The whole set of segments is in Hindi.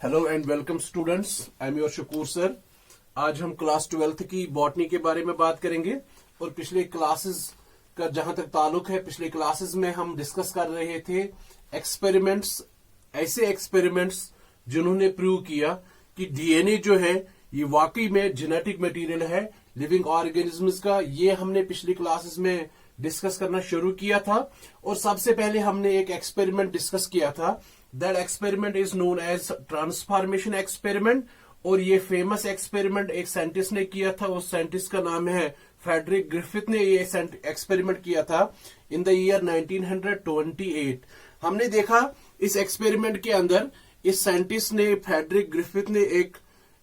Hello and welcome students, I am your Shakoor sir. आज हम क्लास 12th की बॉटनी के बारे में बात करेंगे और पिछले क्लासेस का जहां तक ताल्लुक है, पिछले क्लासेस में हम डिस्कस कर रहे थे एक्सपेरिमेंट्स, ऐसे एक्सपेरिमेंट्स जिन्होंने प्रूव किया कि डीएनए जो है ये वाकई में जेनेटिक मटेरियल है लिविंग ऑर्गेनिजम्स का। ये हमने पिछली क्लासेस में डिस्कस करना शुरू किया था और सबसे पहले हमने एक एक्सपेरिमेंट डिस्कस किया था। That experiment is known as transformation experiment और ये फेमस एक्सपेरिमेंट एक साइंटिस्ट ने किया था। उस साइंटिस्ट का नाम है फ्रेडरिक ग्रिफिथ ने ये एक्सपेरिमेंट किया था इन द ईयर 1928। हमने देखा इस एक्सपेरिमेंट के अंदर इस साइंटिस्ट ने, फ्रेडरिक ग्रिफिथ ने, एक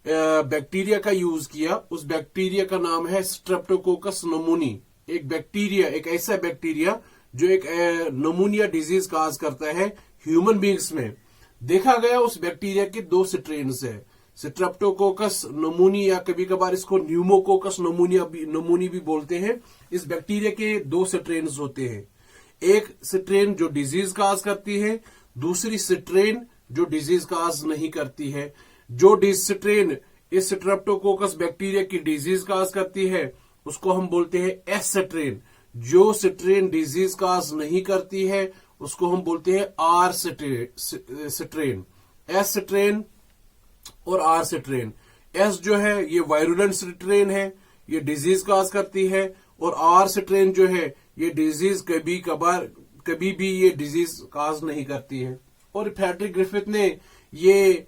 बैक्टीरिया का यूज किया। उस बैक्टीरिया का नाम है स्ट्रेप्टोकोकस नमूनी। एक बैक्टीरिया, एक ऐसा बैक्टीरिया जो एक नमूनिया डिजीज काज करता है ह्यूमन बींग्स में। देखा गया उस बैक्टीरिया के दो स्ट्रेन्स है, स्ट्रेप्टोकोकस नमूनी या कभी कभार इसको न्यूमोकोकस नमूनी भी बोलते हैं। इस बैक्टीरिया के दो स्ट्रेन्स होते हैं, एक स्ट्रेन जो डिजीज काज करती है, दूसरी स्ट्रेन जो डिजीज काज नहीं करती है। जो स्ट्रेन इस स्ट्रेप्टोकोकस बैक्टीरिया की डिजीज काज करती है उसको हम बोलते हैं एस स्ट्रेन। जो स्ट्रेन डिजीज काज नहीं करती है उसको हम बोलते हैं आर स्ट्रेन। एस स्ट्रेन और आर स्ट्रेन। एस जो है ये वायरुलेंट स्ट्रेन है, ये डिजीज काज करती है, और आर स्ट्रेन जो है ये डिजीज कभी भी ये डिजीज काज नहीं करती है। और फ्रेडरिक ग्रिफिथ ने ये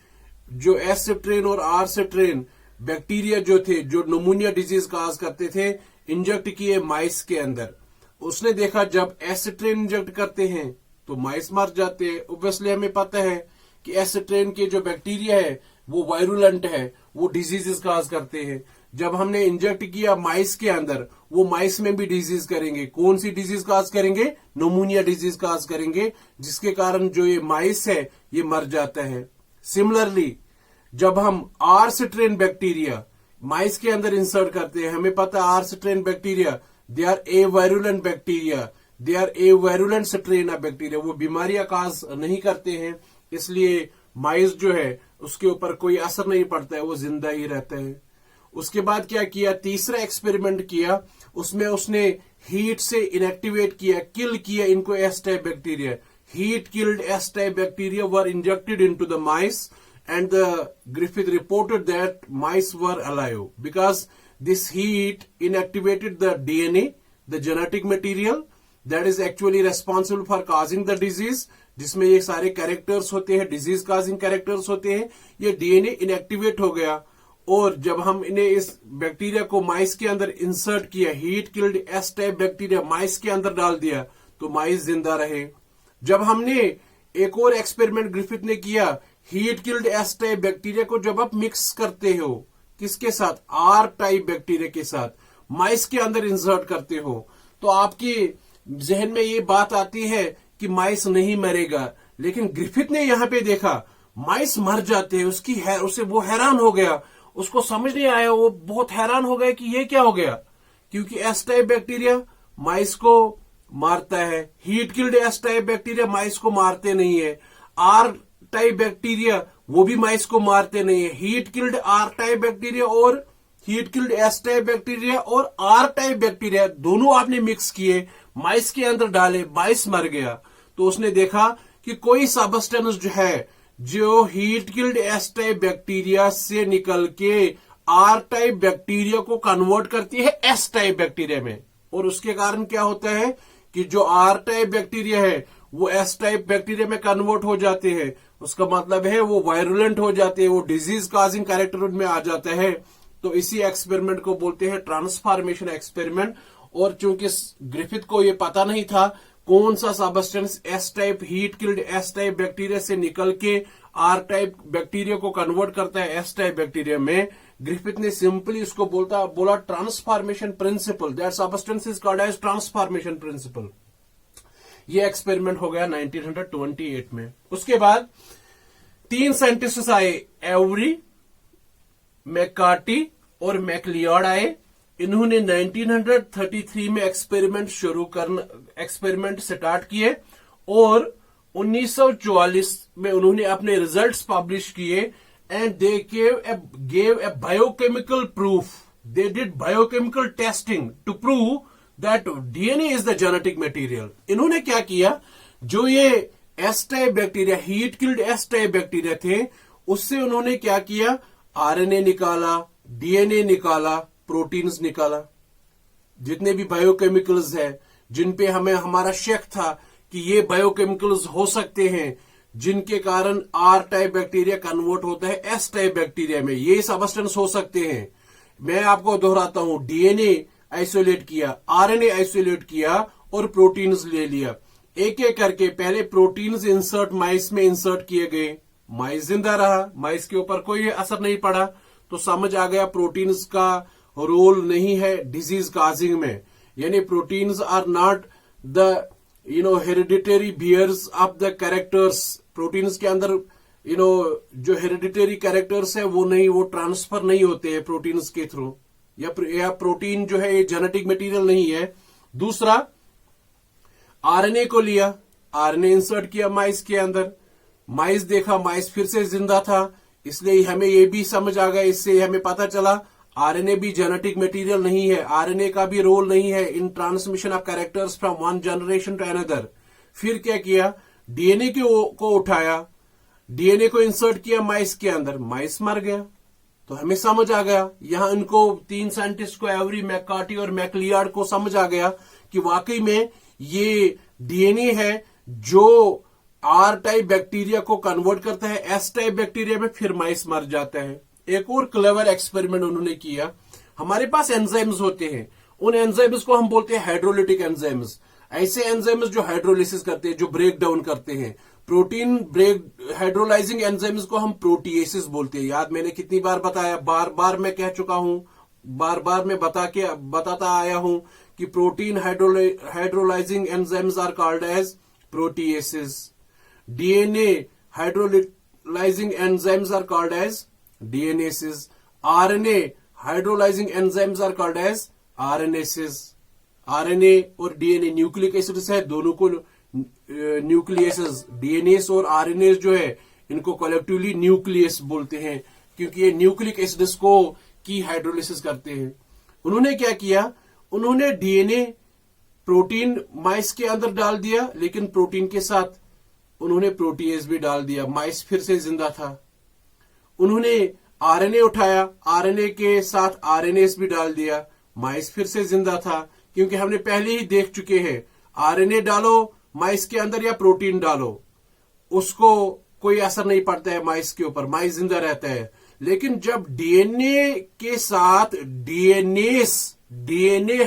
जो एस स्ट्रेन और आर स्ट्रेन बैक्टीरिया जो थे, जो नमूनिया डिजीज काज करते थे, इंजेक्ट किए माइस के अंदर। उसने देखा जब एस स्ट्रेन इंजेक्ट करते हैं तो माइस मर जाते हैं। ऑब्वियसली हमें पता है कि एस स्ट्रेन के जो बैक्टीरिया है वो वायरुलेंट है, वो डिजीजेस काज करते हैं। जब हमने इंजेक्ट किया माइस के अंदर, वो माइस में भी डिजीज करेंगे। कौन सी डिजीज काज करेंगे? नमूनिया डिजीज काज करेंगे, जिसके कारण जो ये माइस है ये मर जाता है। सिमिलरली जब हम आर स्ट्रेन बैक्टीरिया माइस के अंदर इंसर्ट करते हैं, हमें पता है R strain bacteria they are a virulent bacteria, they are a virulent strain of bacteria. वो बीमारियां काज नहीं करते हैं, इसलिए माइस जो है उसके ऊपर कोई असर नहीं पड़ता है, वो जिंदा ही रहता है। उसके बाद क्या किया? तीसरा एक्सपेरिमेंट किया। उसमें उसने हीट से इनएक्टिवेट किया, किल किया इनको S type bacteria. Heat killed S type bacteria were injected into the mice and the Griffith reported that mice were alive because this heat inactivated the DNA, the genetic material that is actually responsible for causing the disease, जिसमें ये सारे कैरेक्टर्स होते हैं, डिजीज काजिंग कैरेक्टर्स होते हैं। ये डीएनए इनएक्टिवेट हो गया और जब हम इन्हें इस बैक्टीरिया को माइस के अंदर इंसर्ट किया, heat killed S type bacteria mice के अंदर डाल दिया तो माइस जिंदा रहे। जब हमने एक और एक्सपेरिमेंट ग्रिफिथ ने किया, heat killed S type bacteria को जब आप मिक्स करते हो किसके साथ? आर टाइप बैक्टीरिया के साथ, माइस के अंदर इंसर्ट करते हो, तो आपके जहन में ये बात आती है कि माइस नहीं मरेगा। लेकिन ग्रिफिथ ने यहां पे देखा माइस मर जाते हैं। उसे वो हैरान हो गया, उसको समझ नहीं आया, वो बहुत हैरान हो गया कि ये क्या हो गया, क्योंकि एस टाइप बैक्टीरिया माइस को मारता है, heat killed S type bacteria mice को मारते नहीं है, आर टाइप बैक्टीरिया वो भी माइस को मारते नहीं है। Heat killed R type bacteria और heat killed S type bacteria और आर टाइप बैक्टीरिया दोनों आपने मिक्स किए, माइस के अंदर डाले, माइस मर गया। तो उसने देखा कि कोई सबस्टेंस जो है जो heat killed S type bacteria से निकल के आर टाइप बैक्टीरिया को कन्वर्ट करती है एस टाइप बैक्टीरिया में, और उसके कारण क्या होता है कि जो आर टाइप बैक्टीरिया है वो एस टाइप बैक्टीरिया में कन्वर्ट हो जाते हैं। उसका मतलब है वो वायरुलेंट हो जाते हैं, वो डिजीज काजिंग कैरेक्टर उनमें आ जाता है। तो इसी एक्सपेरिमेंट को बोलते हैं ट्रांसफॉर्मेशन एक्सपेरिमेंट। और चूंकि ग्रिफिथ को ये पता नहीं था कौन सा substance S type heat killed S type bacteria से निकल के आर टाइप बैक्टीरिया को कन्वर्ट करता है एस टाइप बैक्टीरिया में, ग्रिफिथ ने सिंपली उसको बोला transformation principle. That substance is called as transformation principle. ये एक्सपेरिमेंट हो गया 1928 में। उसके बाद 3 साइंटिस्ट आए, एवरी, मैककार्टी और मैकलियॉड आए। इन्होंने 1933 में एक्सपेरिमेंट स्टार्ट किए और 1944 में उन्होंने अपने रिजल्ट्स पब्लिश किए and they gave a biochemical proof. They did biochemical testing to prove that DNA is the genetic material. इन्होंने क्या किया, जो ये S type bacteria, heat killed S type bacteria थे, उससे उन्होंने क्या किया, आरएनए निकाला, डीएनए निकाला, प्रोटीन्स निकाला. जितने भी बायोकेमिकल्स है जिन पे हमें हमारा शक था कि ये बायोकेमिकल्स हो सकते हैं जिनके कारण आर टाइप बैक्टीरिया कन्वर्ट होता है एस टाइप बैक्टीरिया में, ये सबस्टेंस हो सकते हैं. मैं आपको दोहराता हूं, डीएनए आइसोलेट किया, आरएनए आइसोलेट किया और प्रोटीन्स ले लिया. एक एक करके पहले प्रोटीन्स इंसर्ट माइस में इंसर्ट किए गए, माइस जिंदा रहा, माइस के ऊपर कोई असर नहीं पड़ा, तो समझ आ गया प्रोटीन्स का रोल नहीं है डिजीज काजिंग में. यानी proteins are not the hereditary bearers of the characters. Proteins के अंदर जो हेरिडिटरी कैरेक्टर्स है वो नहीं, वो ट्रांसफर नहीं होते हैं प्रोटीन्स के थ्रू, या प्रोटीन जो है ये जेनेटिक मटेरियल नहीं है. दूसरा, आरएनए को लिया, आरएनए इंसर्ट किया माइस के अंदर, माइस देखा, माइस फिर से जिंदा था, इसलिए हमें ये भी समझ आ गया, इससे हमें पता चला आरएनए भी जेनेटिक मटेरियल नहीं है, आरएनए का भी रोल नहीं है in transmission of characters from one generation to another. फिर क्या किया, डीएनए को उठाया, डीएनए को इंसर्ट किया माइस के अंदर, माइस मर गया. तो हमें समझ आ गया, यहां इनको 3 साइंटिस्ट को, एवरी, मैककार्टी और मैकलियार्ड को समझ आ गया कि वाकई में ये डीएनए है जो आर टाइप बैक्टीरिया को कन्वर्ट करता है एस टाइप बैक्टीरिया में, फिर माइस मर जाता है. एक और क्लेवर एक्सपेरिमेंट उन्होंने किया. हमारे पास एंजाइम्स होते हैं, उन एंजाइम्स को हम बोलते हैं हाइड्रोलिटिक एंजाइम्स. ऐसे एंजाइम्स जो हाइड्रोलिसिस करते हैं, जो ब्रेक डाउन करते हैं. प्रोटीन ब्रेक हाइड्रोलाइजिंग एंजाइम्स को हम प्रोटीएसिस बोलते हैं. याद मैंने कितनी बार बताया, बार बार मैं कह चुका हूं, बार बार मैं बताता आया हूं कि protein hydrolysing enzymes are called as proteases. DNA hydrolysing enzymes are called as DNases. RNA hydrolysing enzymes are called as RNases. RNA और डीएनए न्यूक्लिक एसिड्स है, दोनों को न्यूक्लियसेस, डीएनएस और आरएनएस जो है इनको कलेक्टिवली न्यूक्लियस बोलते हैं, क्योंकि ये न्यूक्लिक एसिड्स को की हाइड्रोलिसिस करते हैं. उन्होंने क्या किया, उन्होंने डीएनए प्रोटीन माइस के अंदर डाल दिया, लेकिन प्रोटीन के साथ उन्होंने प्रोटीएस भी डाल दिया, माइस फिर से जिंदा था. उन्होंने आरएनए उठाया, आरएनए के साथ आरएनएस भी डाल दिया, माइस फिर से जिंदा था, क्योंकि हमने पहले ही देख चुके हैं, आरएनए डालो माइस के अंदर या प्रोटीन डालो, उसको कोई असर नहीं पड़ता है माइस के ऊपर, माइस जिंदा रहता है. लेकिन जब डीएनए के साथ डीएनए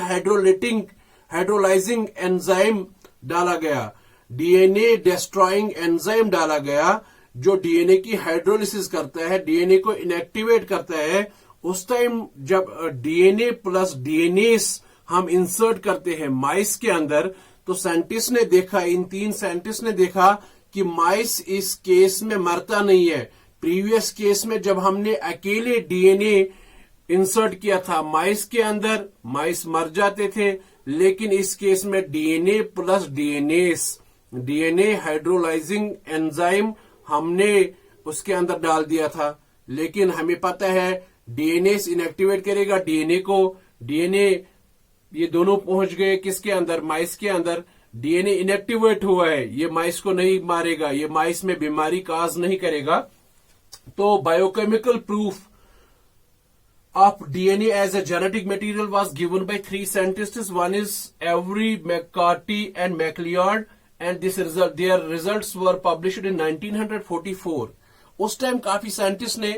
हाइड्रोलाइजिंग एंजाइम डाला गया, डीएनए डिस्ट्रॉइंग एंजाइम डाला गया, जो डीएनए की हाइड्रोलिसिस करता है, डीएनए को इनएक्टिवेट करता है, उस टाइम जब डीएनए प्लस डीएनएस हम इंसर्ट करते हैं माइस के अंदर, तो साइंटिस्ट ने देखा, इन 3 साइंटिस्ट ने देखा कि माइस इस केस में मरता नहीं है. प्रीवियस केस में जब हमने अकेले डीएनए इंसर्ट किया था माइस के अंदर, माइस मर जाते थे, लेकिन इस केस में DNA plus DNS, DNA hydrolysing enzyme हमने उसके अंदर डाल दिया था. लेकिन हमें पता है डीएनए इनएक्टिवेट करेगा डीएनए को, डीएनए ये दोनों पहुंच गए किसके अंदर, माइस के अंदर. डीएनए इनएक्टिवेट हुआ है, ये माइस को नहीं मारेगा, ये माइस में बीमारी काज नहीं करेगा. तो biochemical proof of DNA as a genetic material was given by 3 scientists. One is Avery, McCarthy and MacLeod, and their results were published in 1944. उस टाइम काफी साइंटिस्ट ने,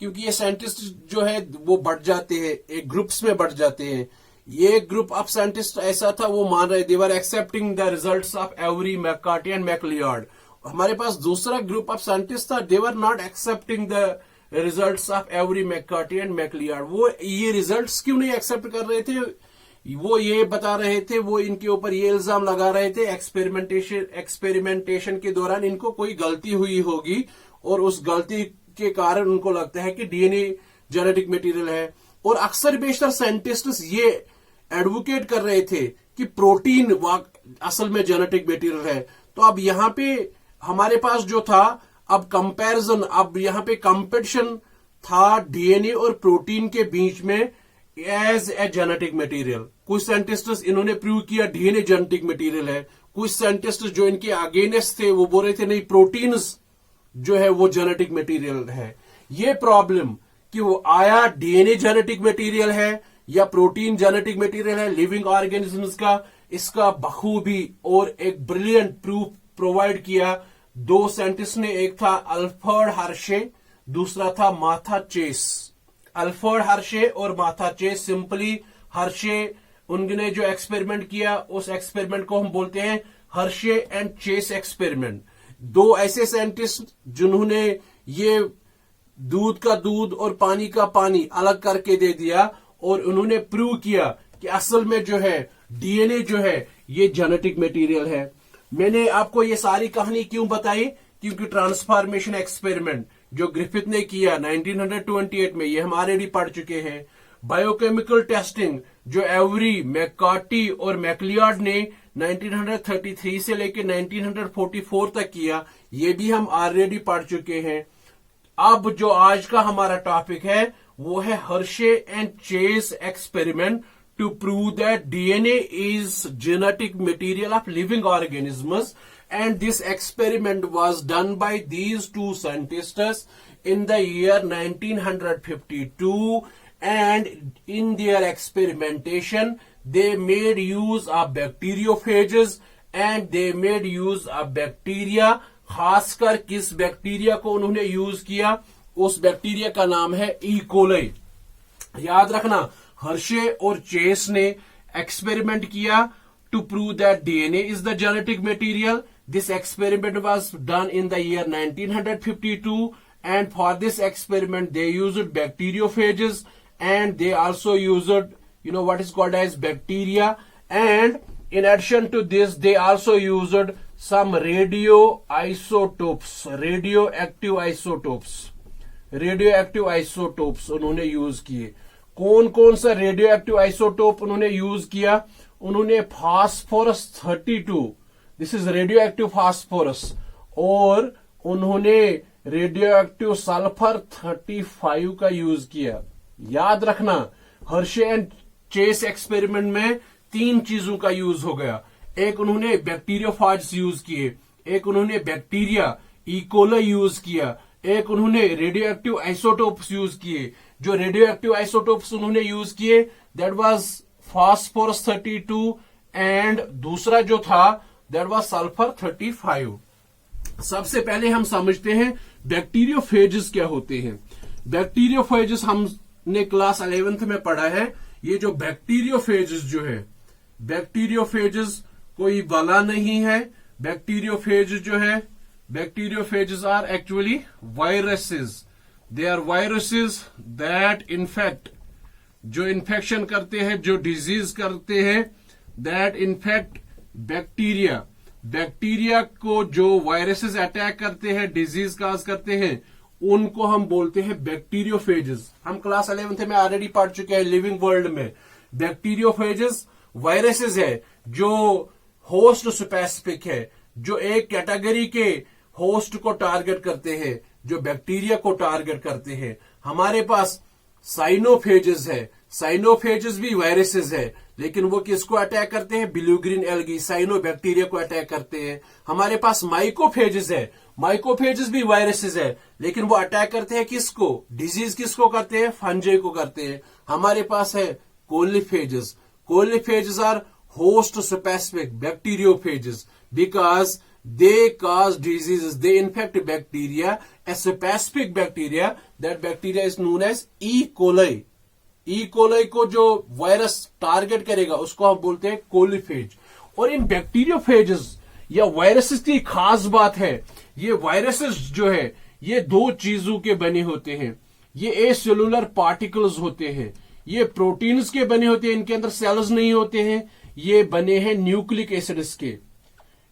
क्योंकि ये साइंटिस्ट जो है वो बढ़ जाते हैं, एक ग्रुप्स में बढ़ जाते हैं. ये ग्रुप ऑफ साइंटिस्ट ऐसा था, वो मान रहे, they were accepting the results of Avery, McCarty and MacLeod. हमारे पास दूसरा ग्रुप ऑफ साइंटिस्ट था, they were not accepting the results of Avery, McCarty and MacLeod. वो ये रिजल्ट्स क्यों नहीं एक्सेप्ट कर रहे थे, वो ये बता रहे थे, वो इनके ऊपर ये इल्जाम लगा रहे थे, एक्सपेरिमेंटेशन के दौरान इनको कोई गलती हुई होगी, और उस गलती के कारण उनको लगता है कि डीएनए जेनेटिक मटेरियल है. और अक्सर बेशतर साइंटिस्ट ये एडवोकेट कर रहे थे कि प्रोटीन असल में जेनेटिक मटेरियल है. तो अब यहाँ पे हमारे पास जो था, अब कंपैरिजन, अब यहां पे कंपटीशन था डीएनए और प्रोटीन के बीच में एज ए जेनेटिक मटेरियल। कुछ साइंटिस्ट इन्होंने प्रूव किया डीएनए जेनेटिक मटेरियल है, कुछ साइंटिस्ट जो इनके अगेंस्ट थे वो बोल रहे थे नहीं, प्रोटीन्स जो है वो जेनेटिक मटेरियल है। ये प्रॉब्लम कि वो आया डीएनए जेनेटिक मटेरियल है या प्रोटीन जेनेटिक मटेरियल है लिविंग ऑर्गेनिजम्स का, इसका बखूबी और एक ब्रिलियंट प्रूफ प्रोवाइड किया दो साइंटिस्ट ने। एक था अल्फ्रेड हर्शे, दूसरा था मार्था चेस। अल्फ्रेड हर्शे और मार्था चेस, सिंपली हर्शे, उन्होंने जो एक्सपेरिमेंट किया उस एक्सपेरिमेंट को हम बोलते हैं हर्शे एंड चेस एक्सपेरिमेंट। दो ऐसे साइंटिस्ट जिन्होंने ये दूध का दूध और पानी का पानी अलग करके दे दिया और उन्होंने प्रूव किया कि असल में जो है डीएनए जो है ये जेनेटिक मटेरियल है। मैंने आपको ये सारी कहानी क्यों बताई, क्योंकि ट्रांसफॉर्मेशन एक्सपेरिमेंट जो ग्रिफिथ ने किया 1928 में, ये हम ऑलरेडी पढ़ चुके हैं। बायोकेमिकल टेस्टिंग जो एवरी, मैककार्टी और मैकलियार्ड ने 1933 से लेकर 1944 तक किया, ये भी हम ऑलरेडी पढ़ चुके हैं। अब जो आज का हमारा टॉपिक है वो है Hershey and chess experiment to prove that DNA is genetic material of living organisms, and this experiment was done by these two scientists in the year 1952, and in their experimentation they made use of bacteriophages and they made use of bacteria। खासकर किस बैक्टीरिया को उन्होंने यूज किया, उस बैक्टीरिया का नाम है ई कोलाई। याद रखना, हर्शे और चेस ने एक्सपेरिमेंट किया to prove that DNA is the genetic material. This experiment was done in the year 1952, and for this experiment they used bacteriophages and they also used what is called as bacteria, and in addition to this they also used some radioactive isotopes उन्होंने यूज किए। कौन कौन सा रेडियो एक्टिव आइसोटोप उन्होंने यूज किया? उन्होंने phosphorus 32, this is radio active phosphorus, और उन्होंने रेडियो एक्टिव सल्फर 35 का यूज किया। याद रखना, हर्शे एंड चेस एक्सपेरिमेंट में तीन चीजों का यूज हो गया। एक उन्होंने बैक्टीरियोफाज यूज किए, एक उन्होंने बैक्टीरिया इकोलाई यूज किया, एक उन्होंने रेडियो एक्टिव आइसोटोप्स यूज किए। जो रेडियो एक्टिव आइसोटोप्स उन्होंने यूज किए दैट वाज फास्फोरस 32, एंड दूसरा जो था दैट वाज सल्फर 35। सबसे पहले हम समझते हैं बैक्टीरियोफेजेस क्या होते हैं। बैक्टीरियोफेजेस हमने क्लास 11th में पढ़ा है। ये जो बैक्टीरियोफेजेस जो है, बैक्टीरियोफेजेस कोई बला नहीं है। बैक्टीरियोफेजेस जो है, bacteriophages are actually viruses. They are viruses that infect, जो इन्फेक्शन करते हैं, जो डिजीज करते हैं, दैट इन्फेक्ट बैक्टीरिया। बैक्टीरिया को जो वायरसेस अटैक करते हैं, डिजीज काज करते हैं, उनको हम बोलते हैं बैक्टीरियोफेजेस। हम क्लास 11th में ऑलरेडी पढ़ चुके हैं लिविंग वर्ल्ड में। बैक्टीरियोफेजेस वायरसेस है जो होस्ट स्पेसिफिक है, जो एक कैटेगरी के होस्ट को टारगेट करते हैं, जो बैक्टीरिया को टारगेट करते हैं। हमारे पास साइनोफेजेस है, साइनोफेजेस भी वायरसेस है, लेकिन वो किसको अटैक करते हैं? Blue green algae, cyanobacteria को अटैक करते हैं। हमारे पास माइकोफेजेस है, माइकोफेजेस भी वायरसेस है, लेकिन वो अटैक करते हैं किसको? डिजीज किसको करते हैं? फंजाई को करते हैं। हमारे पास है coliphages. Coliphages are host specific bacteriophages because they cause diseases, they infect bacteria, a specific bacteria, that bacteria is known as E. coli। E. coli को जो वायरस टारगेट करेगा उसको हम बोलते हैं कोलिफेज। और इन बैक्टीरियोफेजेस या वायरसेस की खास बात है, ये वायरसेस जो है ये दो चीजों के बने होते हैं। ये एसेलुलर पार्टिकल्स होते हैं, ये प्रोटीन्स के बने होते हैं, इनके अंदर सेल्स नहीं होते हैं, ये बने हैं न्यूक्लिक एसिड्स के।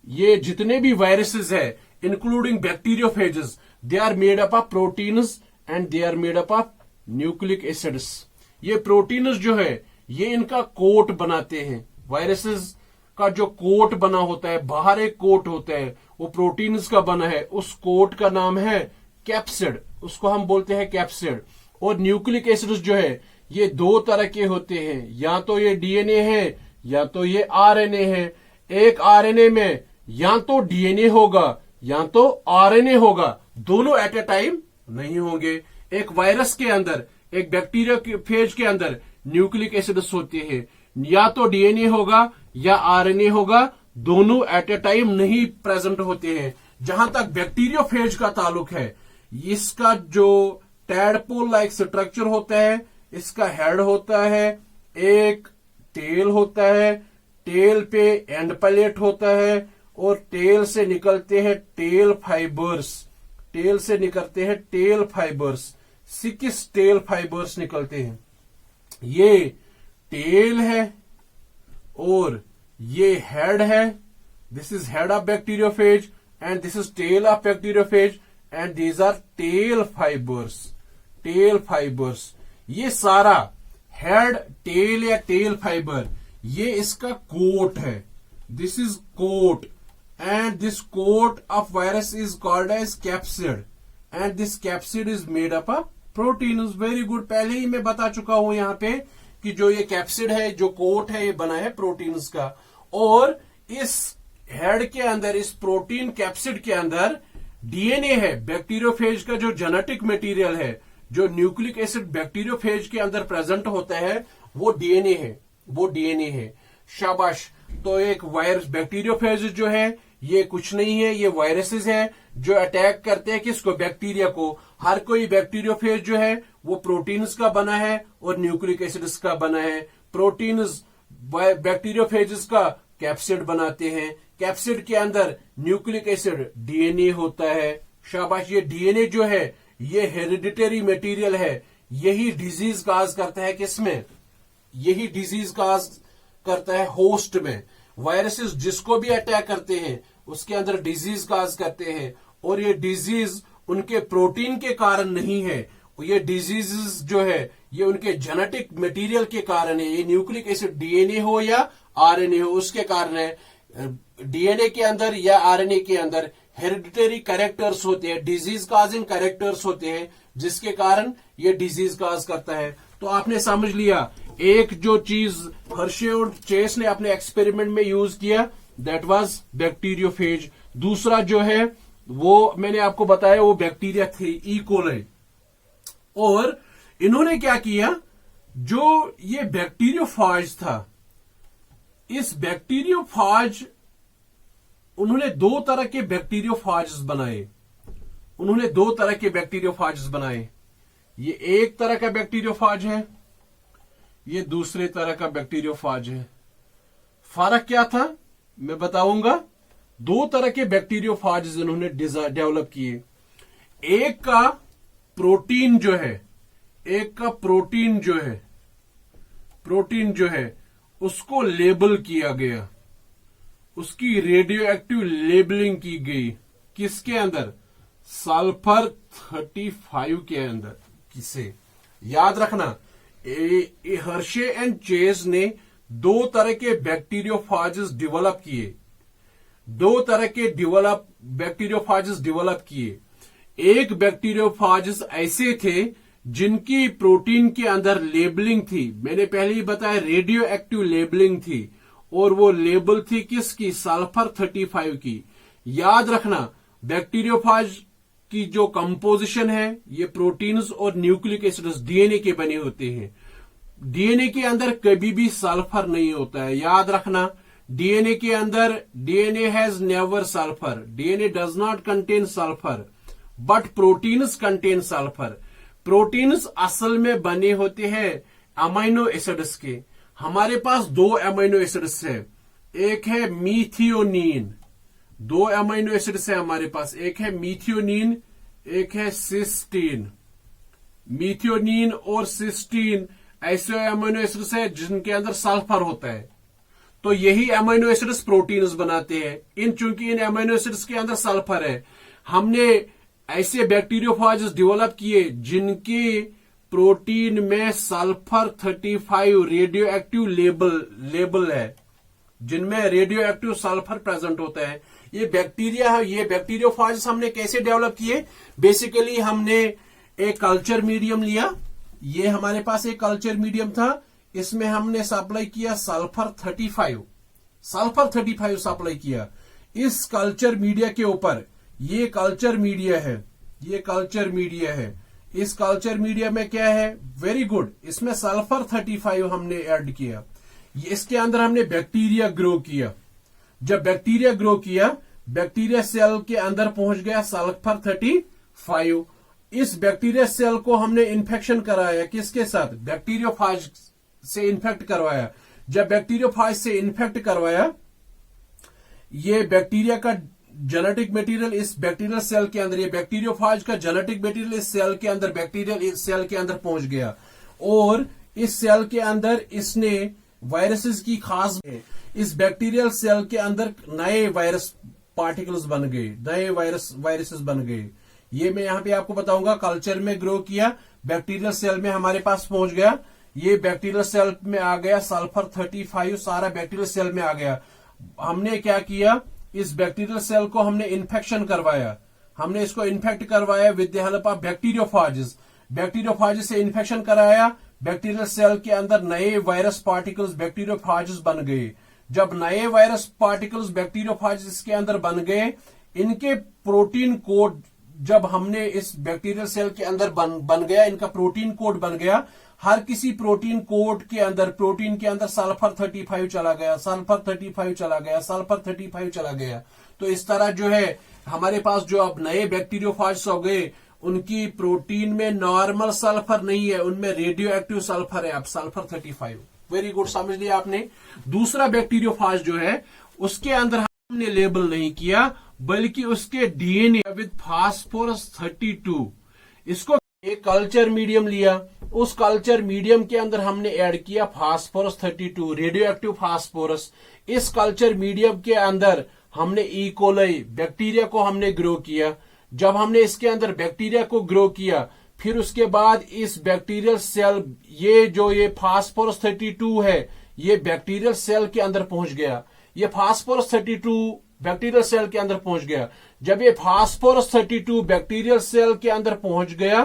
ये जितने भी वायरसेस है including bacteriophages, they are made up of proteins and they are made up of nucleic acids. ये प्रोटीन्स जो है ये इनका कोट बनाते हैं। वायरसेस का जो कोट बना होता है, बाहर एक कोट होता है, वो प्रोटीन्स का बना है, उस कोट का नाम है कैप्सिड, उसको हम बोलते हैं कैप्सिड। और न्यूक्लिक एसिड्स जो है ये दो तरह के होते हैं, या तो ये डीएनए है या तो ये आरएनए है। एक आरएनए में या तो डीएनए होगा या तो आरएनए होगा, दोनों एट ए टाइम नहीं होंगे। एक वायरस के अंदर, एक बैक्टीरिया के फेज के अंदर न्यूक्लिक एसिड्स होते हैं, या तो डीएनए होगा या आरएनए होगा, दोनों एट ए टाइम नहीं प्रेजेंट होते हैं। जहां तक बैक्टीरियोफेज का ताल्लुक है, इसका जो टैडपोल लाइक स्ट्रक्चर होता है, इसका हेड होता है, एक टेल होता है, टेल पे एंड पैलेट होता है, और टेल से निकलते हैं टेल फाइबर्स, टेल से निकलते हैं टेल फाइबर्स, 6 टेल फाइबर्स निकलते हैं। ये टेल है और ये हेड है, this is head of bacteriophage and this is tail of bacteriophage and these are tail fibres, tail fibres. ये सारा हेड, टेल या टेल फाइबर, ये इसका कोट है, this is coat, and this coat of virus is called as capsid and this capsid is made up of proteins. very good, पहले ही मैं बता चुका हूं यहां पे कि जो ये कैप्सिड है, जो कोट है, ये बना है प्रोटीन्स का। और इस हेड के अंदर, इस प्रोटीन कैप्सिड के अंदर डीएनए है। बैक्टीरियोफेज का जो जेनेटिक मटेरियल है, जो न्यूक्लिक एसिड बैक्टीरियोफेज के अंदर प्रेजेंट होता है, वो डीएनए है, वो डीएनए है। शाबाश। तो एक वायरस, बैक्टीरियोफेज जो है ये कुछ नहीं है, ये वायरसेस है जो अटैक करते हैं किसको, बैक्टीरिया को। हर कोई बैक्टीरियोफेज जो है वो प्रोटीन्स का बना है और न्यूक्लिक एसिड्स का बना है। प्रोटीन्स बैक्टीरियोफेजेस का कैप्सिड बनाते हैं, कैप्सिड के अंदर न्यूक्लिक एसिड डीएनए होता है। शाबाश। ये डीएनए जो है ये हेरिडिटरी मटेरियल है, यही डिजीज काज करता है किसमें, यही डिजीज काज करता है होस्ट में। वायरसेस जिसको भी अटैक करते हैं उसके अंदर डिजीज काज करते हैं, और ये डिजीज उनके प्रोटीन के कारण नहीं है, ये डिजीजेस जो है ये उनके जेनेटिक मटेरियल के कारण है। ये न्यूक्लिक एसिड डीएनए हो या आरएनए हो, उसके कारण है। डीएनए के अंदर या आरएनए के अंदर हेरिडिटरी कैरेक्टर्स होते हैं, डिजीज काजिंग कैरेक्टर्स होते हैं, जिसके कारण ये डिजीज काज करता है। तो आपने समझ लिया, एक जो चीज हर्शे और चेस ने अपने एक्सपेरिमेंट में यूज किया, दैट वाज बैक्टीरियोफेज। दूसरा जो है वो मैंने आपको बताया, वो बैक्टीरिया थे, ई कोलाई। और इन्होंने क्या किया, जो ये बैक्टीरियोफाज था, इस बैक्टीरियोफाज, उन्होंने दो तरह के बैक्टीरियोफाज बनाए, उन्होंने दो तरह के बैक्टीरियोफाज बनाए। ये एक तरह का बैक्टीरियोफाज है, ये दूसरे तरह का बैक्टीरियोफाज है। फर्क क्या था मैं बताऊंगा। दो तरह के बैक्टीरियोफाज इन्होंने डेवलप किए। एक का प्रोटीन जो है, एक का प्रोटीन जो है, प्रोटीन जो है उसको लेबल किया गया, उसकी रेडियो एक्टिव लेबलिंग की गई। किसके अंदर, सल्फर 35 के अंदर। किसे याद रखना, हर्शे एंड चेस ने दो तरह के बैक्टीरियोफाजेस डेवलप किए, दो तरह के बैक्टीरियोफाजेस डेवलप किए। एक बैक्टीरियोफाजेस ऐसे थे जिनकी प्रोटीन के अंदर लेबलिंग थी, मैंने पहले ही बताया रेडियो एक्टिव लेबलिंग थी, और वो लेबल थी किसकी, सल्फर 35 की। याद रखना, बैक्टीरियोफाज की जो कंपोजिशन है ये प्रोटीन्स और न्यूक्लिक एसिड्स डीएनए के बने होते हैं। डीएनए के अंदर कभी भी सल्फर नहीं होता है, याद रखना। डीएनए के अंदर, DNA has never sulphur, DNA does not contain sulphur, but proteins contain sulphur. Proteins असल में बने होते हैं अमाइनो एसिड्स के। हमारे पास दो अमाइनो एसिड्स है, एक है मीथियोनिन, दो अमाइनो एसिड्स है हमारे पास, एक है मीथियोनिन, एक है सिस्टीन। मीथियोनिन और सिस्टीन ऐसे अमाइनो एसिड्स है जिनके अंदर सल्फर होता है। तो यही अमाइनो एसिड्स प्रोटीन्स बनाते हैं। चूंकि इन अमाइनो एसिड्स के अंदर सल्फर है, हमने ऐसे बैक्टीरियोफाजेस डेवलप किए जिनके प्रोटीन में सल्फर 35 रेडियो एक्टिव लेबल है। जिनमें रेडियो एक्टिव सल्फर प्रेजेंट होता है। ये बैक्टीरिया है, ये बैक्टीरियोफाज हमने कैसे डेवलप किए? बेसिकली हमने एक कल्चर मीडियम लिया, ये हमारे पास एक कल्चर मीडियम था, इसमें हमने सप्लाई किया सल्फर 35 सप्लाई किया। इस कल्चर मीडिया के ऊपर ये कल्चर मीडिया है, ये कल्चर मीडिया है। इस कल्चर मीडिया में क्या है? वेरी गुड, इसमें सल्फर 35 हमने ऐड किया। इसके अंदर हमने बैक्टीरिया ग्रो किया। जब बैक्टीरिया ग्रो किया, बैक्टीरिया सेल के अंदर पहुंच गया सल्फर 35। इस बैक्टीरिया सेल को हमने इन्फेक्शन कराया, किसके साथ? बैक्टीरियोफाज से इन्फेक्ट करवाया। जब बैक्टीरियोफाज से इन्फेक्ट करवाया, ये बैक्टीरिया का जेनेटिक मटेरियल इस बैक्टीरियल सेल के अंदर, ये बैक्टीरियोफाज का जेनेटिक मटेरियल इस सेल के अंदर, बैक्टीरियल सेल के अंदर पहुंच गया और इस सेल के अंदर इसने वायरसेस की खास, इस बैक्टीरियल सेल के अंदर नए वायरस पार्टिकल्स बन गए, नए वायरसेस बन गए। ये मैं यहां पे आपको बताऊंगा। कल्चर में ग्रो किया, बैक्टीरियल सेल में हमारे पास पहुंच गया, ये बैक्टीरियल सेल में आ गया सल्फर 35, सारा बैक्टीरियल सेल में आ गया। हमने क्या किया? इस बैक्टीरियल सेल को हमने इन्फेक्शन करवाया, हमने इसको इन्फेक्ट करवाया विद द हेल्प ऑफ बैक्टीरियोफाजेस। बैक्टीरियोफाजेस से इन्फेक्शन कराया, बैक्टीरियल सेल के अंदर नए वायरस पार्टिकल्स बैक्टीरियोफाजेस बन गए। जब नए वायरस पार्टिकल्स बैक्टीरियोफाजेस के अंदर बन गए, इनके प्रोटीन कोड जब हमने इस बैक्टीरियल सेल के अंदर बन गया, इनका प्रोटीन कोड बन गया। हर किसी प्रोटीन कोड के अंदर, प्रोटीन के अंदर सल्फर 35 चला गया, सल्फर 35 चला गया, सल्फर 35 चला गया। तो इस तरह जो है हमारे पास जो अब नए बैक्टीरियोफाज हो गए, उनकी प्रोटीन में नॉर्मल सल्फर नहीं है, उनमें रेडियो एक्टिव सल्फर है, अब सल्फर 35। वेरी गुड, समझ लिया आपने। दूसरा बैक्टीरियोफाज जो है, उसके अंदर हमने लेबल नहीं किया, बल्कि उसके डीएनए विद फास्फोरस 32, इसको एक कल्चर मीडियम लिया, उस कल्चर मीडियम के अंदर हमने ऐड किया फास्फोरस 32, रेडियो एक्टिव फास्फोरस। इस कल्चर मीडियम के अंदर हमने ई कोलाई बैक्टीरिया को हमने ग्रो किया। जब हमने इसके अंदर बैक्टीरिया को ग्रो किया, फिर उसके बाद इस बैक्टीरियल सेल, ये फास्फोरस 32 है, ये बैक्टीरियल सेल के अंदर पहुंच गया। ये फास्फोरस 32 बैक्टीरियल सेल के अंदर पहुंच गया। जब ये फास्फोरस 32 बैक्टीरियल सेल के अंदर पहुंच गया,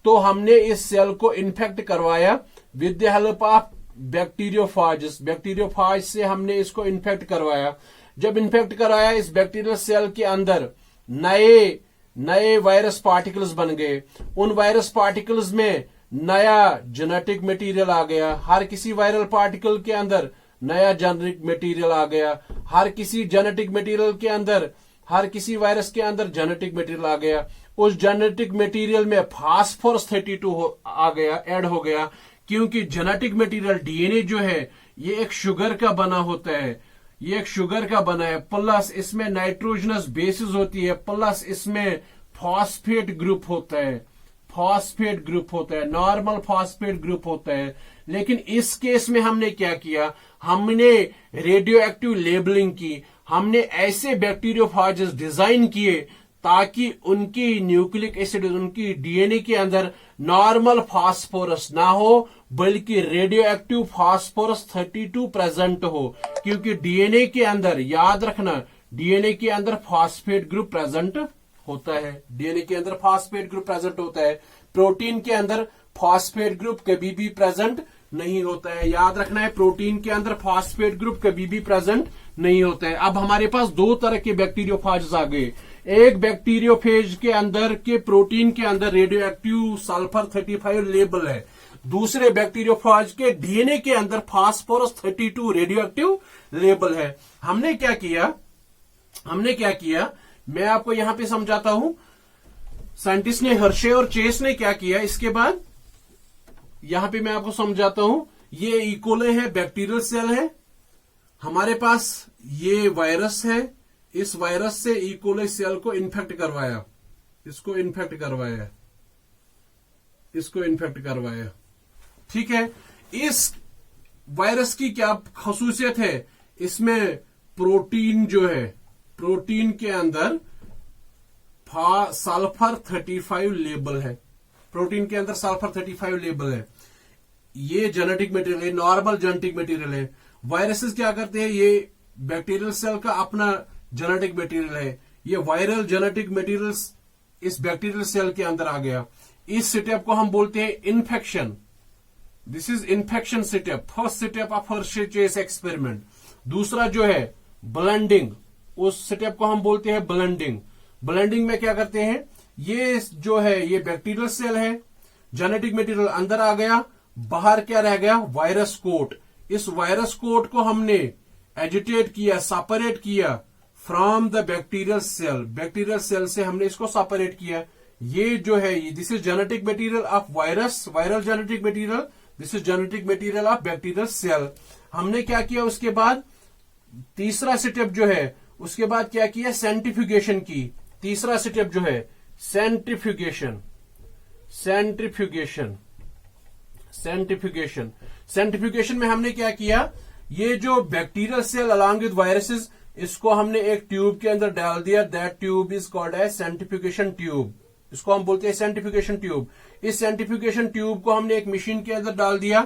तो हमने इस सेल को इन्फेक्ट करवाया with the help of bacteriophages. Bacteriophage से हमने इसको इन्फेक्ट करवाया। जब इन्फेक्ट कराया, इस बैक्टीरियल सेल के अंदर नए वायरस पार्टिकल्स बन गए। उन वायरस पार्टिकल्स में नया जेनेटिक मटेरियल आ गया। हर किसी वायरल पार्टिकल के अंदर नया जेनेटिक मटेरियल आ गया। हर किसी जेनेटिक मटेरियल के अंदर, हर किसी वायरस के अंदर जेनेटिक मटेरियल आ गया। उस जेनेटिक मटेरियल में फास्फोरस 32 आ गया, ऐड हो गया, क्योंकि जेनेटिक मटेरियल डीएनए जो है ये एक शुगर का बना होता है, ये एक शुगर का बना है, प्लस इसमें नाइट्रोजनस बेसिस होती है, प्लस इसमें फॉस्फेट ग्रुप होता है, फॉस्फेट ग्रुप होता है, नॉर्मल फॉस्फेट ग्रुप होता है। लेकिन इस केस में हमने क्या किया? हमने रेडियो एक्टिव लेबलिंग की। हमने ऐसे बैक्टीरियोफाजेस डिजाइन किए ताकि उनकी न्यूक्लिक एसिड, उनकी डीएनए के अंदर नॉर्मल फास्फोरस ना हो, बल्कि रेडियो एक्टिव फास्फोरस 32 प्रेजेंट हो। क्योंकि डीएनए के अंदर, याद रखना, डीएनए के अंदर फॉस्फेट ग्रुप प्रेजेंट होता है, डीएनए के अंदर फॉस्फेट ग्रुप प्रेजेंट होता है। प्रोटीन के अंदर फॉस्फेट ग्रुप कभी भी प्रेजेंट नहीं होता है, याद रखना है, प्रोटीन के अंदर फॉस्फेट ग्रुप कभी भी प्रेजेंट नहीं होता है। अब हमारे पास दो तरह के बैक्टीरियोफाज आ गए। एक बैक्टीरियोफेज के अंदर के प्रोटीन के अंदर रेडियो एक्टिव सल्फर 35 लेबल है, दूसरे बैक्टीरियोफाज के डीएनए के अंदर फास्फोरस 32 रेडियो एक्टिव लेबल है। हमने क्या किया, मैं आपको यहां पे समझाता हूं। साइंटिस्ट ने, हर्शे और चेस ने क्या किया, इसके बाद यहां पे मैं आपको समझाता हूं। ये इकोले है, बैक्टीरियल सेल है, हमारे पास ये वायरस है, इस वायरस से इकोले सेल को इन्फेक्ट करवाया, इसको इन्फेक्ट करवाया, ठीक है। इस वायरस की क्या खसूसियत है? इसमें प्रोटीन जो है, प्रोटीन के अंदर सल्फर 35 लेबल है, प्रोटीन के अंदर सल्फर 35 लेबल है। ये जेनेटिक मटेरियल है, नॉर्मल जेनेटिक मटेरियल है। वायरसेस क्या करते हैं? ये बैक्टीरियल सेल का अपना जेनेटिक मटेरियल है। ये वायरल जेनेटिक मटेरियल इस बैक्टीरियल सेल के अंदर आ गया। इस स्टेप को हम बोलते हैं infection. This is infection step, first step of Hershey-chess experiment. दूसरा जो है ब्लेंडिंग, उस स्टेप को हम बोलते हैं ब्लेंडिंग। ब्लेंडिंग में क्या करते हैं, ये जो है ये बैक्टीरियल सेल है, जेनेटिक मटेरियल अंदर आ गया, बाहर क्या रह गया, वायरस कोट। इस वायरस कोट को हमने एजिटेट किया, सेपरेट किया from the bacterial cell. Bacterial cell से हमने इसको सेपरेट किया। ये जो है this is genetic material of virus, viral genetic material, this is genetic material of bacterial cell. हमने क्या किया उसके बाद, तीसरा स्टेप जो है उसके बाद क्या किया, सेंट्रीफ्यूगेशन की। तीसरा स्टेप जो है सेंट्रीफ्यूगेशन, सेंट्रीफ्यूगेशन, सेंट्रीफ्यूगेशन। सेंट्रीफ्यूगेशन में हमने क्या किया, ये जो bacterial cell along with viruses, इसको हमने एक ट्यूब के अंदर डाल दिया। That tube is called as centrifugation tube. इसको हम बोलते हैं सेंट्रीफ्यूगेशन ट्यूब। इस सेंट्रीफ्यूगेशन ट्यूब को हमने एक मशीन के अंदर डाल दिया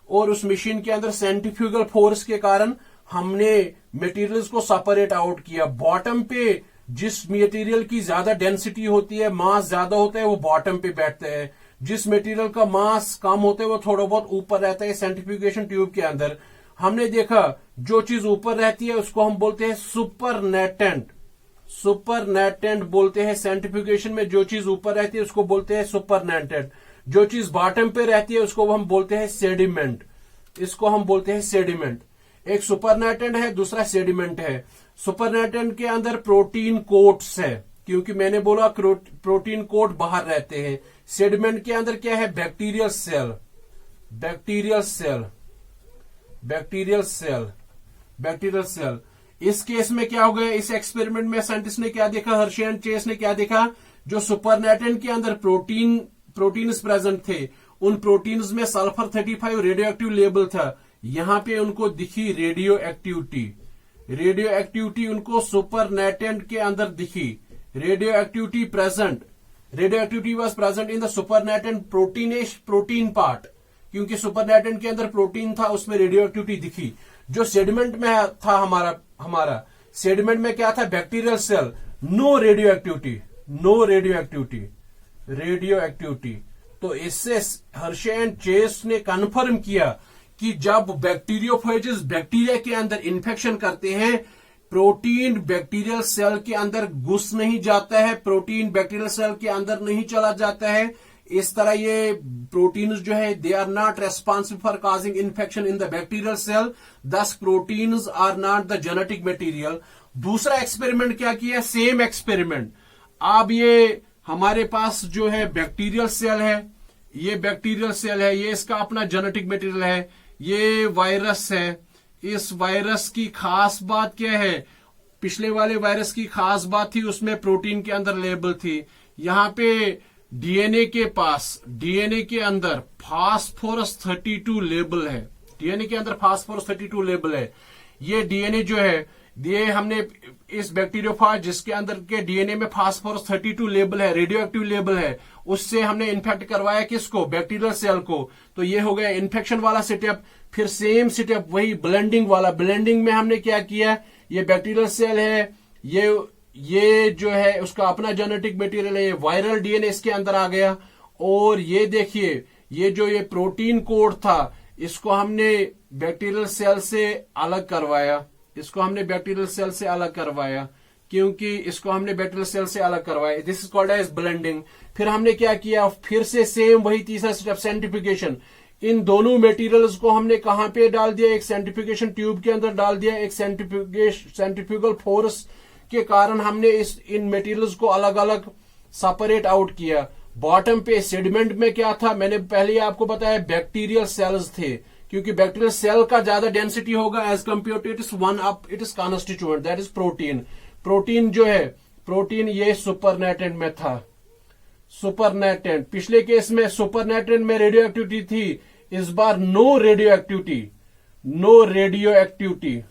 और उस मशीन के अंदर सेंट्रीफ्यूगल फोर्स के कारण हमने मटेरियल्स को सेपरेट आउट किया। बॉटम पे जिस मटेरियल की ज्यादा डेंसिटी होती है, मास ज्यादा होता है, वो बॉटम पे बैठता है। जिस मटेरियल का मास कम होता है वो थोड़ा बहुत ऊपर रहता है। सेंट्रीफ्यूगेशन ट्यूब के अंदर हमने देखा जो चीज ऊपर रहती है उसको हम बोलते हैं सुपरनेटेंट। सुपरनेटेंट बोलते हैं। सेंट्रीफ्यूगेशन में जो चीज ऊपर रहती है उसको बोलते हैं सुपरनेटेंट। जो चीज बॉटम पे रहती है उसको हम बोलते हैं सेडिमेंट। इसको हम बोलते हैं सेडिमेंट। एक सुपरनेटेंट है, दूसरा सेडिमेंट है। सुपरनेटेंट के अंदर प्रोटीन कोट्स है, क्योंकि मैंने बोला प्रोटीन कोट बाहर रहते हैं। सेडिमेंट के अंदर क्या है, bacterial cell, bacterial cell, bacterial cell, bacterial cell. इस केस में क्या हो गया, इस एक्सपेरिमेंट में साइंटिस्ट ने क्या देखा, हर्शे एंड चेस ने क्या देखा, जो सुपरनेटेंट के अंदर प्रोटीन्स प्रेजेंट थे, उन प्रोटीन्स में सल्फर 35 रेडियो एक्टिव लेबल था। यहां पे उनको दिखी रेडियो एक्टिविटी, रेडियो एक्टिविटी उनको सुपरनेटेंट के अंदर दिखी। Radio activity present, radio activity was present in the supernatant protein part, क्योंकि सुपरनेटेंट के अंदर प्रोटीन था, उसमें रेडियो एक्टिविटी दिखी। जो सेडिमेंट में था हमारा सेडिमेंट में क्या था, bacterial cell, no radioactivity, no radioactivity, radioactivity. तो इससे हर्शे एंड चेस ने कंफर्म किया कि जब बैक्टीरियोफेजेस बैक्टीरिया के अंदर इन्फेक्शन करते हैं, प्रोटीन बैक्टीरियल सेल के अंदर घुस नहीं जाता है, प्रोटीन बैक्टीरियल सेल के अंदर नहीं चला जाता है। इस तरह ये प्रोटीन्स जो है they are not responsible for causing infection in the bacterial cell, this proteins are not the genetic material. दूसरा एक्सपेरिमेंट क्या किया, सेम एक्सपेरिमेंट। अब ये हमारे पास जो है बैक्टीरियल सेल है, ये बैक्टीरियल सेल है, ये इसका अपना जेनेटिक मटेरियल है, ये वायरस है। इस वायरस की खास बात क्या है, पिछले वाले वायरस की खास बात थी उसमें प्रोटीन के अंदर लेबल थी। यहां पे डीएनए के पास, डीएनए के अंदर फास्फोरस 32 लेबल है, डीएनए के अंदर फास्फोरस 32 लेबल है। ये डीएनए जो है, ये हमने इस बैक्टीरियोफाज जिसके अंदर के डीएनए में फास्फोरस 32 लेबल है, रेडियो एक्टिव लेबल है, उससे हमने इन्फेक्ट करवाया किसको, बैक्टीरियल सेल को। तो ये हो गया इन्फेक्शन वाला स्टेप। फिर सेम स्टेप वही ब्लेंडिंग वाला। ब्लेंडिंग में हमने क्या किया, ये बैक्टीरियल सेल है, ये जो है उसका अपना जेनेटिक मटेरियल है, ये वायरल डीएनए इसके अंदर आ गया। और ये देखिए, ये जो ये प्रोटीन कोड था, इसको हमने बैक्टीरियल सेल से अलग करवाया, इसको हमने बैक्टीरियल सेल से अलग करवाया, क्योंकि इसको हमने बैक्टीरियल सेल से अलग करवाया। This is called as blending. फिर हमने क्या किया, फिर से सेम वही तीसरा स्टेप, सेंट्रीफ्यूगेशन। इन दोनों मटेरियल्स को हमने कहां पे डाल दिया, एक सेंट्रीफ्यूगेशन ट्यूब के अंदर डाल दिया। एक सेंट्रीफ्यूगल फोर्स के कारण हमने इन मटेरियल्स को अलग अलग सेपरेट आउट किया। बॉटम पे सेडिमेंट में क्या था, मैंने पहले आपको बताया बैक्टीरियल सेल्स थे, क्योंकि बैक्टीरियल सेल का ज्यादा डेंसिटी होगा as compare to it is one up it is constituent, that is protein. Protein जो है, प्रोटीन ये सुपरनेटेंट में था, सुपरनेटेंट। पिछले केस में सुपरनेटेंट में रेडियो एक्टिविटी थी, इस बार no radioactivity, no radioactivity,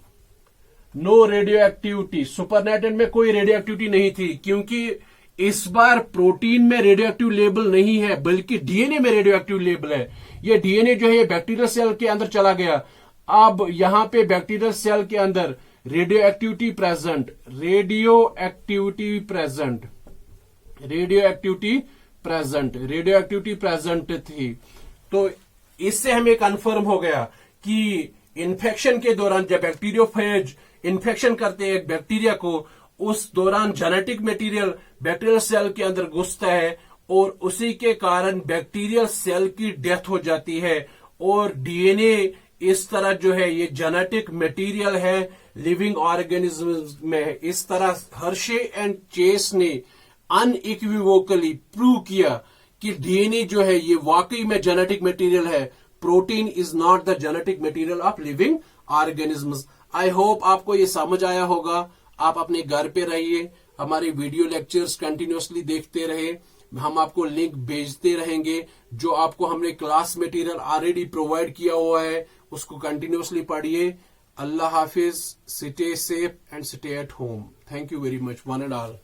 no radioactivity. Supernatant में कोई रेडियो एक्टिविटी नहीं थी, क्योंकि इस बार प्रोटीन में रेडियो एक्टिव लेबल नहीं है, बल्कि डीएनए में रेडियो एक्टिव लेबल है। ये डीएनए जो है ये बैक्टीरियल सेल के अंदर चला गया। अब यहां पे बैक्टीरियल सेल के अंदर रेडियो एक्टिविटी प्रेजेंट थी। तो इससे हमें कंफर्म हो गया कि इन्फेक्शन के दौरान जब बैक्टीरियोफेज इन्फेक्शन करते हैं एक बैक्टीरिया को, उस दौरान जेनेटिक मटेरियल बैक्टीरियल सेल के अंदर घुसता है और उसी के कारण बैक्टीरियल सेल की डेथ हो जाती है। और डीएनए इस तरह जो है ये जेनेटिक मटेरियल है लिविंग ऑर्गेनिज्म में। इस तरह हर्शे एंड चेस ने अनइक्विवोकली प्रूव किया कि डीएनए जो है ये वाकई में जेनेटिक मटेरियल है। Protein is not the genetic material of living organisms. I hope आपको ये समझ आया होगा। आप अपने घर पे रहिए, हमारी वीडियो लेक्चर्स कंटिन्यूअसली देखते रहे, हम आपको लिंक भेजते रहेंगे। जो आपको हमने क्लास मटेरियल ऑलरेडी प्रोवाइड किया हुआ है उसको कंटिन्यूअसली पढ़िए। अल्लाह हाफिज, stay safe and stay at home. Thank you very much one and all.